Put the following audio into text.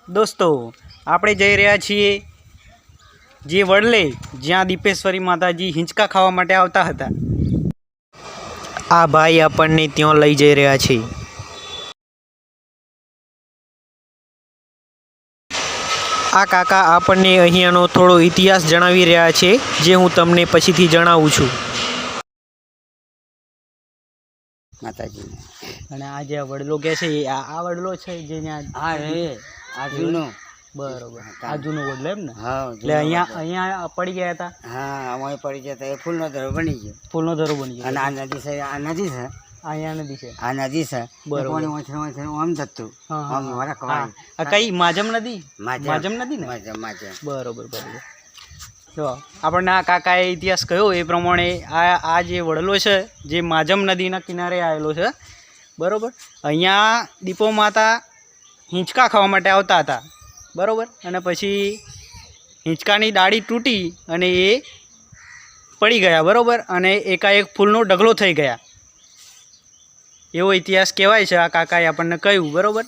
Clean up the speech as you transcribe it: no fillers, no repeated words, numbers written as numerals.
દોસ્તો આપણે જઈ રહ્યા છીએ જે વડલે જ્યાં દીપેશ્વરી માતાજી હિંચકા ખાવા માટે આવતા હતા। આ ભાઈ આપણને ત્યાં લઈ જઈ રહ્યા છે। આ કાકા આપણને અહીંયાનો થોડો ઇતિહાસ જણાવી રહ્યા છે, જે હું તમને પછીથી જણાવું છું। માતાજી અને આ જે વડલો કે છે આ વડલો છે જે હા રે આજુનો બરોબર આજુનો વડલો એમ ને? હા એટલે અહીંયા પડી ગયા હતા। હા અમારે પડી ગયા હતા। એ ફૂલનો ધરો બની ગયો, ફૂલનો ધરો બની ગયો। અને આ નદી છે, આ નદી છે, અહીંયા નદી છે, આ નદી છે બરોબર। આમ જતું આમ આ કઈ માજમ નદી? માજમ નદી ને? માજમ બરોબર બરોબર। જો આપણને આ કાકાએ ઇતિહાસ કહ્યો એ પ્રમાણે આ જે વડલો છે જે માજમ નદીના કિનારે આવેલો છે, બરાબર। અહીંયા દીપો માતા હિંચકા ખાવા માટે આવતા હતા, બરાબર। અને પછી હિંચકાની ડાળી તૂટી અને એ પડી ગયા, બરાબર। અને એકાએક ફૂલનો ઢગલો થઈ ગયા, એવો ઇતિહાસ કહેવાય છે। આ કાકાએ આપણને કહ્યું, બરાબર।